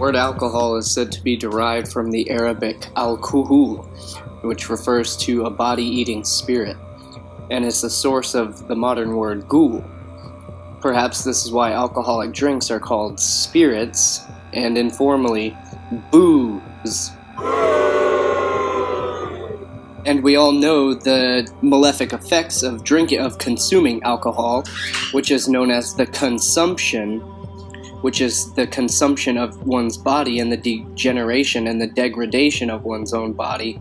word alcohol is said to be derived from the Arabic al-Kuhul, which refers to a body-eating spirit, and is the source of the modern word Ghoul. Perhaps this is why alcoholic drinks are called spirits, and informally, booze. And we all know the malefic effects of consuming alcohol, which is known as the consumption, which is the consumption of one's body and the degeneration and the degradation of one's own body.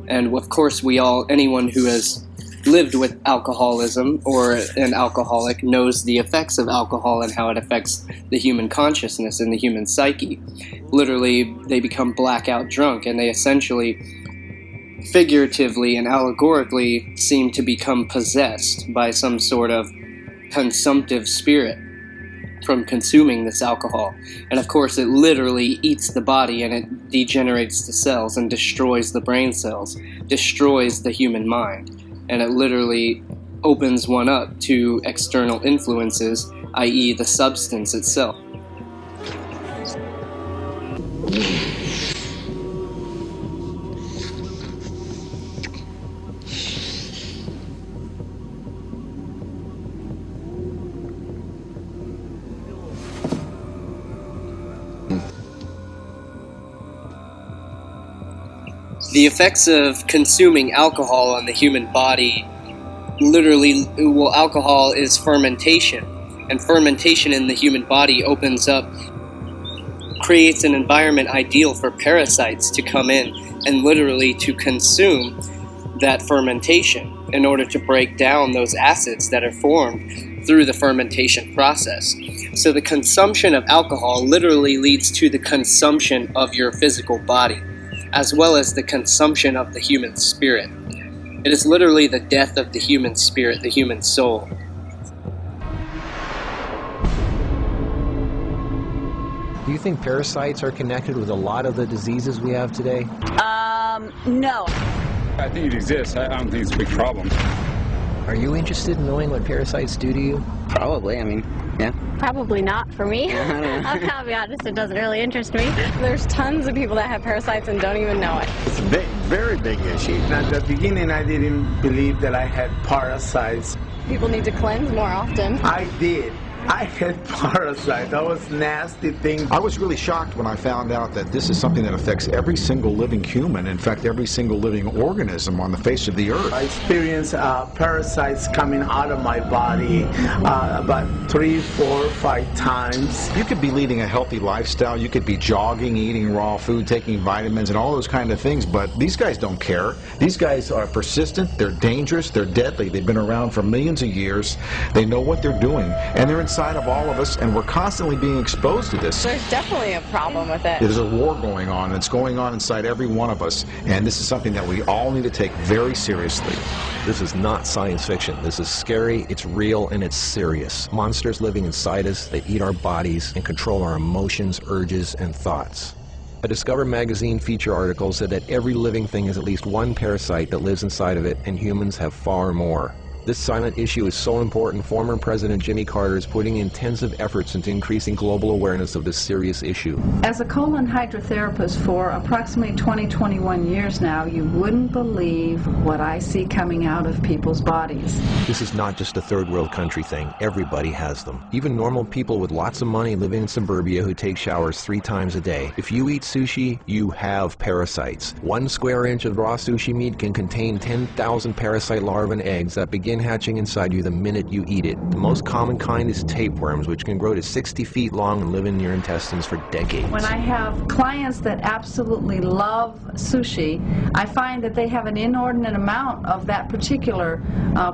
And of course, anyone who has lived with alcoholism or an alcoholic knows the effects of alcohol and how it affects the human consciousness and the human psyche. Literally, they become blackout drunk, and they essentially, figuratively and allegorically, seem to become possessed by some sort of consumptive spirit from consuming this alcohol. And of course, it literally eats the body, and it degenerates the cells and destroys the brain cells, destroys the human mind. And it literally opens one up to external influences, i.e. the substance itself. The effects of consuming alcohol on the human body, alcohol is fermentation, and fermentation in the human body creates an environment ideal for parasites to come in and literally to consume that fermentation in order to break down those acids that are formed through the fermentation process. So the consumption of alcohol literally leads to the consumption of your physical body, as well as the consumption of the human spirit. It is literally the death of the human spirit, the human soul. Do you think parasites are connected with a lot of the diseases we have today? No. I think it exists. I don't think it's a big problem. Are you interested in knowing what parasites do to you? Probably, yeah. Probably not for me. I'm gonna be honest, it doesn't really interest me. There's tons of people that have parasites and don't even know it. It's a very big issue. At the beginning, I didn't believe that I had parasites. People need to cleanse more often. I did. I had parasites. That was nasty thing. I was really shocked when I found out that this is something that affects every single living human, in fact every single living organism on the face of the earth. I experienced parasites coming out of my body about 3, 4, 5 times. You could be leading a healthy lifestyle, you could be jogging, eating raw food, taking vitamins and all those kind of things, but these guys don't care. These guys are persistent, they're dangerous, they're deadly. They've been around for millions of years. They know what they're doing, and they're inside of all of us, and we're constantly being exposed to this. There's definitely a problem with it. There's a war going on, and it's going on inside every one of us, and this is something that we all need to take very seriously. This is not science fiction. This is scary, it's real, and it's serious. Monsters living inside us that eat our bodies and control our emotions, urges, and thoughts. A Discover magazine feature article said that every living thing has at least one parasite that lives inside of it, and humans have far more. This silent issue is so important, former President Jimmy Carter is putting intensive efforts into increasing global awareness of this serious issue. As a colon hydrotherapist for approximately 21 years now, you wouldn't believe what I see coming out of people's bodies. This is not just a third world country thing. Everybody has them. Even normal people with lots of money living in suburbia who take showers 3 times a day. If you eat sushi, you have parasites. 1 square inch of raw sushi meat can contain 10,000 parasite larvae and eggs that begin hatching inside you the minute you eat it. The most common kind is tapeworms, which can grow to 60 feet long and live in your intestines for decades. When I have clients that absolutely love sushi, I find that they have an inordinate amount of that particular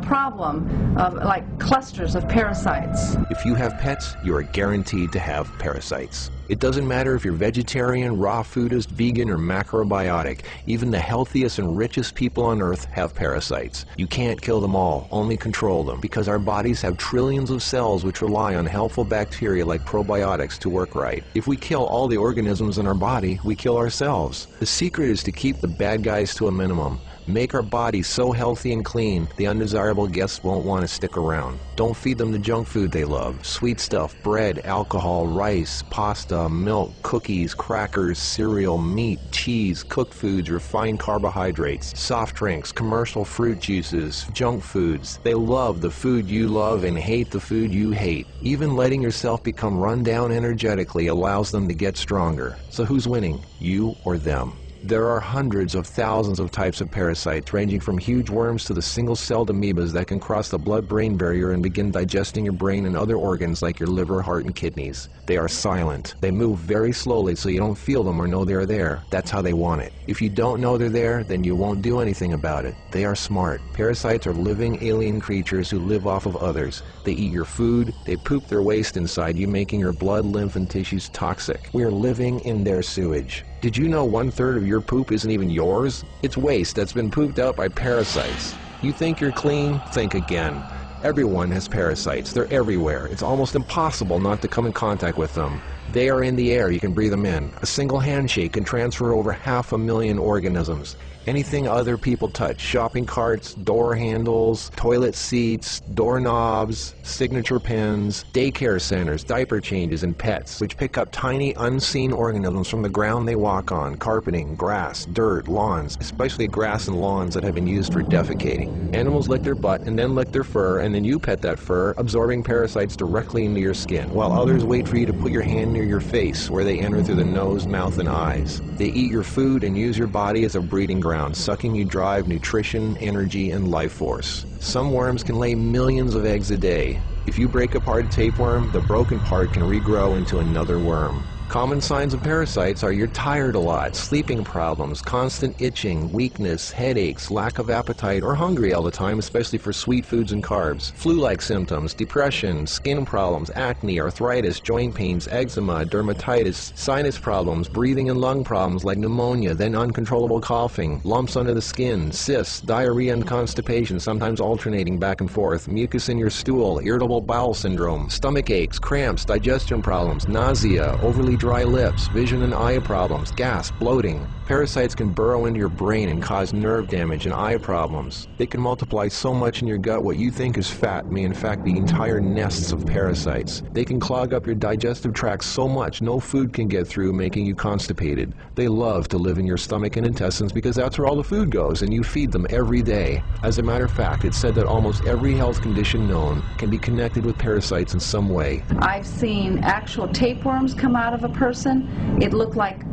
problem of like clusters of parasites. If you have pets, you are guaranteed to have parasites. It doesn't matter if you're vegetarian, raw foodist, vegan, or macrobiotic. Even the healthiest and richest people on Earth have parasites. You can't kill them all, only control them, because our bodies have trillions of cells which rely on helpful bacteria like probiotics to work right. If we kill all the organisms in our body, we kill ourselves. The secret is to keep the bad guys to a minimum. Make our bodies so healthy and clean, the undesirable guests won't want to stick around. Don't feed them the junk food they love. Sweet stuff, bread, alcohol, rice, pasta, pasta, milk, cookies, crackers, cereal, meat, cheese, cooked foods, refined carbohydrates, soft drinks, commercial fruit juices, junk foods. They love the food you love and hate the food you hate. Even letting yourself become run down energetically allows them to get stronger. So who's winning, you or them? There are hundreds of thousands of types of parasites, ranging from huge worms to the single-celled amoebas that can cross the blood-brain barrier and begin digesting your brain and other organs like your liver, heart, and kidneys. They are silent. They move very slowly so you don't feel them or know they're there. That's how they want it. If you don't know they're there, then you won't do anything about it. They are smart. Parasites are living alien creatures who live off of others. They eat your food. They poop their waste inside you, making your blood, lymph, and tissues toxic. We are living in their sewage. Did you know 1/3 of your poop isn't even yours? It's waste that's been pooped out by parasites. You think you're clean? Think again. Everyone has parasites. They're everywhere. It's almost impossible not to come in contact with them. They are in the air. You can breathe them in. A single handshake can transfer over 500,000 organisms. Anything other people touch, shopping carts, door handles, toilet seats, doorknobs, signature pens, daycare centers, diaper changes, and pets, which pick up tiny unseen organisms from the ground they walk on, carpeting, grass, dirt, lawns, especially grass and lawns that have been used for defecating. Animals lick their butt and then lick their fur, and then you pet that fur, absorbing parasites directly into your skin, while others wait for you to put your hand near your face, where they enter through the nose, mouth, and eyes. They eat your food and use your body as a breeding ground, sucking you dry of nutrition, energy, and life force. Some worms can lay millions of eggs a day. If you break apart a tapeworm, the broken part can regrow into another worm. Common signs of parasites are you're tired a lot, sleeping problems, constant itching, weakness, headaches, lack of appetite, or hungry all the time, especially for sweet foods and carbs, flu-like symptoms, depression, skin problems, acne, arthritis, joint pains, eczema, dermatitis, sinus problems, breathing and lung problems like pneumonia, then uncontrollable coughing, lumps under the skin, cysts, diarrhea and constipation, sometimes alternating back and forth, mucus in your stool, irritable bowel syndrome, stomach aches, cramps, digestion problems, nausea, overly dry lips, vision and eye problems, gas, bloating. Parasites can burrow into your brain and cause nerve damage and eye problems. They can multiply so much in your gut what you think is fat may in fact be entire nests of parasites. They can clog up your digestive tract so much no food can get through, making you constipated. They love to live in your stomach and intestines because that's where all the food goes, and you feed them every day. As a matter of fact, it's said that almost every health condition known can be connected with parasites in some way. I've seen actual tapeworms come out of a person. It looked like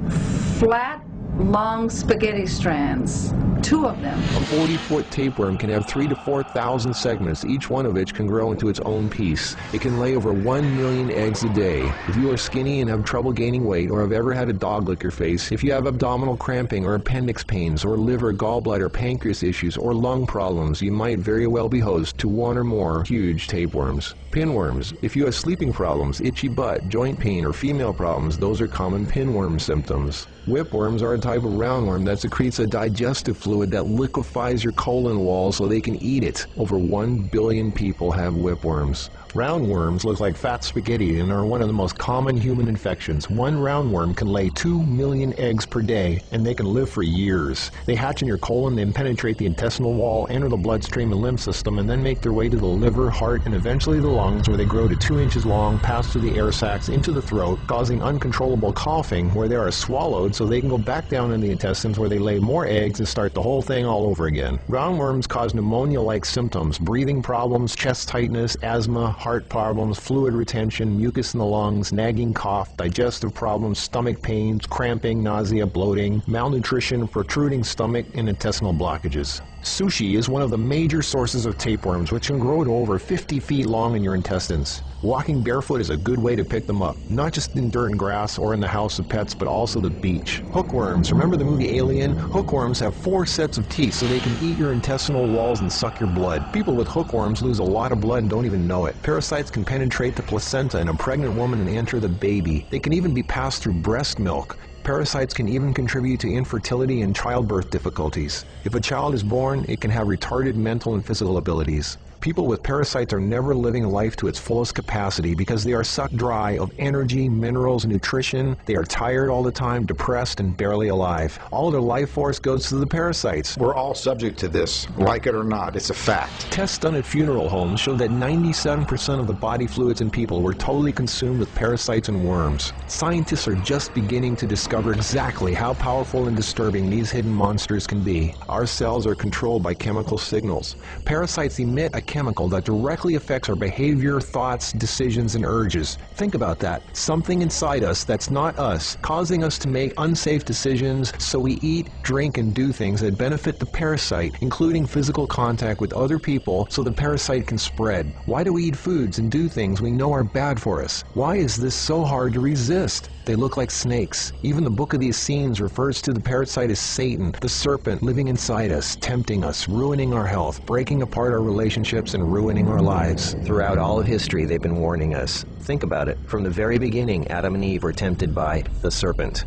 flat, long spaghetti strands. 2 of them. A 40-foot tapeworm can have 3,000 to 4,000 segments, each one of which can grow into its own piece. It can lay over 1 million eggs a day. If you are skinny and have trouble gaining weight, or have ever had a dog lick your face, if you have abdominal cramping or appendix pains, or liver, gallbladder, pancreas issues, or lung problems, you might very well be host to 1 or more huge tapeworms. Pinworms. If you have sleeping problems, itchy butt, joint pain, or female problems, those are common pinworm symptoms. Whipworms are a type of roundworm that secretes a digestive fluid that liquefies your colon wall so they can eat it. Over 1 billion people have whipworms. Roundworms look like fat spaghetti and are one of the most common human infections. One roundworm can lay 2 million eggs per day, and they can live for years. They hatch in your colon, then penetrate the intestinal wall, enter the bloodstream and lymph system, and then make their way to the liver, heart, and eventually the lungs, where they grow to 2 inches long, pass through the air sacs into the throat, causing uncontrollable coughing, where they are swallowed so they can go back down in the intestines, where they lay more eggs and start the whole thing all over again. Roundworms cause pneumonia-like symptoms, breathing problems, chest tightness, asthma, heart problems, fluid retention, mucus in the lungs, nagging cough, digestive problems, stomach pains, cramping, nausea, bloating, malnutrition, protruding stomach, and intestinal blockages. Sushi is one of the major sources of tapeworms, which can grow to over 50 feet long in your intestines. Walking barefoot is a good way to pick them up, not just in dirt and grass or in the house of pets, but also the beach. Hookworms. Remember the movie Alien? Hookworms have 4 sets of teeth so they can eat your intestinal walls and suck your blood. People with hookworms lose a lot of blood and don't even know it. Parasites can penetrate the placenta in a pregnant woman and enter the baby. They can even be passed through breast milk. Parasites can even contribute to infertility and childbirth difficulties. If a child is born, it can have retarded mental and physical abilities. People with parasites are never living life to its fullest capacity because they are sucked dry of energy, minerals, nutrition. They are tired all the time, depressed, and barely alive. All their life force goes to the parasites. We're all subject to this, like it or not. It's a fact. Tests done at funeral homes show that 97% of the body fluids in people were totally consumed with parasites and worms. Scientists are just beginning to discover exactly how powerful and disturbing these hidden monsters can be. Our cells are controlled by chemical signals. Parasites emit a chemical that directly affects our behavior, thoughts, decisions, and urges. Think about that. Something inside us that's not us, causing us to make unsafe decisions, so we eat, drink, and do things that benefit the parasite, including physical contact with other people so the parasite can spread. Why do we eat foods and do things we know are bad for us? Why is this so hard to resist? They look like snakes. Even the Book of the Essenes refers to the parasite as Satan, the serpent living inside us, tempting us, ruining our health, breaking apart our relationships, and ruining our lives. Throughout all of history, they've been warning us. Think about it. From the very beginning, Adam and Eve were tempted by the serpent.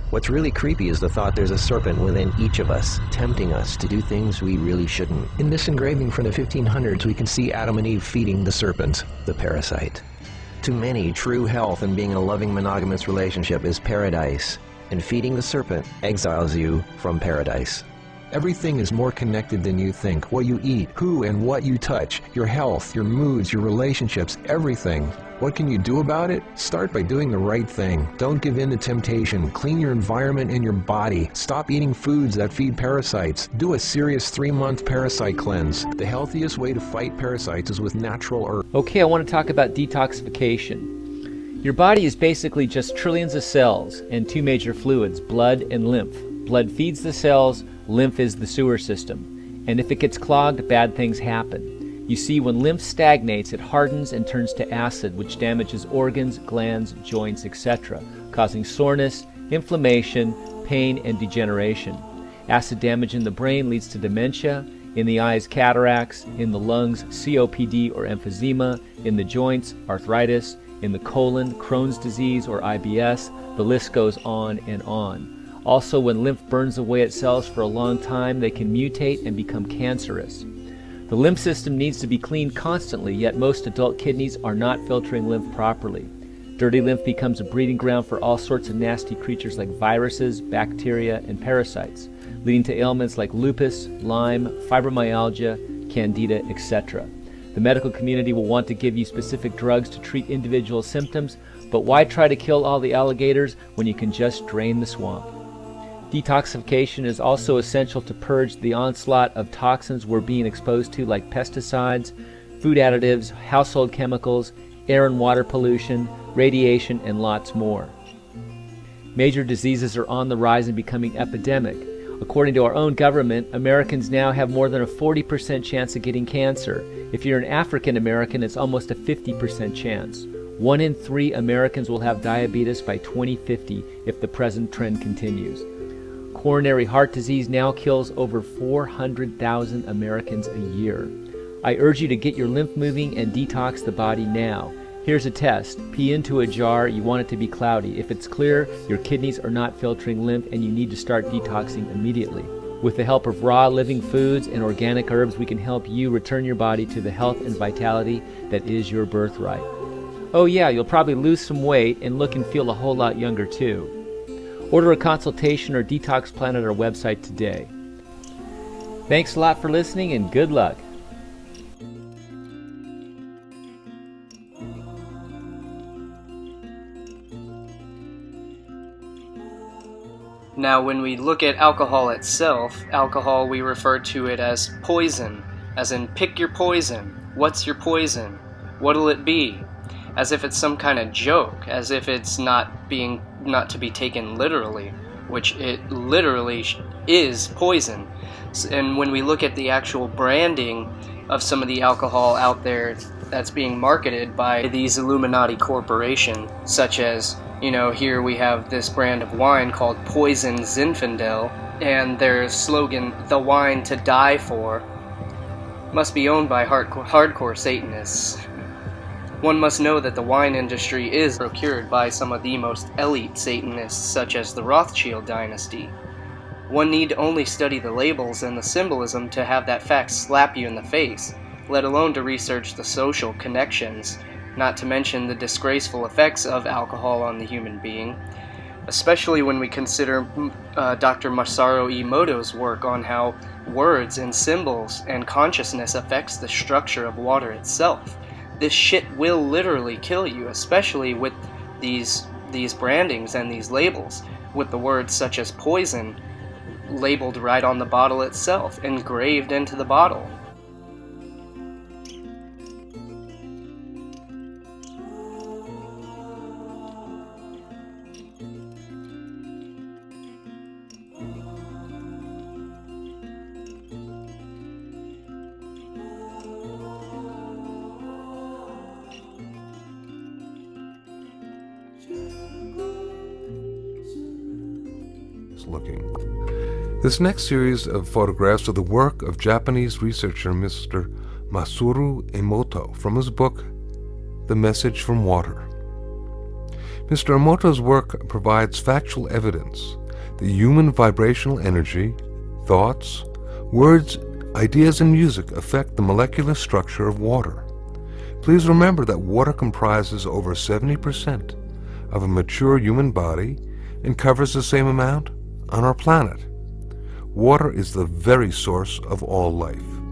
What's really creepy is the thought there's a serpent within each of us, tempting us to do things we really shouldn't. In this engraving from the 1500s, we can see Adam and Eve feeding the serpent, the parasite. To many, true health and being in a loving monogamous relationship is paradise, and feeding the serpent exiles you from paradise. Everything is more connected than you think. What you eat, who and what you touch, your health, your moods, your relationships, everything. What can you do about it? Start by doing the right thing. Don't give in to temptation. Clean your environment and your body. Stop eating foods that feed parasites. Do a serious 3-month parasite cleanse. The healthiest way to fight parasites is with natural herbs. Okay, I want to talk about detoxification. Your body is basically just trillions of cells and 2 major fluids, blood and lymph. Blood feeds the cells, lymph is the sewer system. And if it gets clogged, bad things happen. You see, when lymph stagnates, it hardens and turns to acid, which damages organs, glands, joints, etc., causing soreness, inflammation, pain, and degeneration. Acid damage in the brain leads to dementia, in the eyes, cataracts, in the lungs, COPD or emphysema, in the joints, arthritis, in the colon, Crohn's disease or IBS. The list goes on and on. Also, when lymph burns away at cells for a long time, they can mutate and become cancerous. The lymph system needs to be cleaned constantly, yet most adult kidneys are not filtering lymph properly. Dirty lymph becomes a breeding ground for all sorts of nasty creatures like viruses, bacteria, and parasites, leading to ailments like lupus, Lyme, fibromyalgia, candida, etc. The medical community will want to give you specific drugs to treat individual symptoms, but why try to kill all the alligators when you can just drain the swamp? Detoxification is also essential to purge the onslaught of toxins we're being exposed to, like pesticides, food additives, household chemicals, air and water pollution, radiation, and lots more. Major diseases are on the rise and becoming epidemic. According to our own government, Americans now have more than a 40% chance of getting cancer. If you're an African American, it's almost a 50% chance. 1 in 3 Americans will have diabetes by 2050 if the present trend continues. Coronary heart disease now kills over 400,000 Americans a year. I urge you to get your lymph moving and detox the body now. Here's a test. Pee into a jar. You want it to be cloudy. If it's clear, your kidneys are not filtering lymph and you need to start detoxing immediately. With the help of raw living foods and organic herbs, we can help you return your body to the health and vitality that is your birthright. Oh yeah, you'll probably lose some weight and look and feel a whole lot younger too. Order a consultation or detox plan at our website today. Thanks a lot for listening and good luck. Now, when we look at alcohol itself, alcohol, we refer to it as poison, as in pick your poison. What's your poison? What'll it be? As if it's some kind of joke, as if it's not to be taken literally, which it literally is poison. And when we look at the actual branding of some of the alcohol out there that's being marketed by these Illuminati corporation, such as, here we have this brand of wine called Poison Zinfandel, and their slogan, "The wine to die for," must be owned by hardcore Satanists. One must know that the wine industry is procured by some of the most elite Satanists, such as the Rothschild dynasty. One need only study the labels and the symbolism to have that fact slap you in the face. let alone to research the social connections, not to mention the disgraceful effects of alcohol on the human being, especially when we consider Dr. Masaru Emoto's work on how words and symbols and consciousness affects the structure of water itself. This shit will literally kill you, especially with these brandings and these labels, with the words such as poison labeled right on the bottle itself, engraved into the bottle. Looking. This next series of photographs are the work of Japanese researcher Mr. Masaru Emoto from his book, The Message from Water. Mr. Emoto's work provides factual evidence that human vibrational energy, thoughts, words, ideas, and music affect the molecular structure of water. Please remember that water comprises over 70% of a mature human body and covers the same amount on our planet. Water is the very source of all life.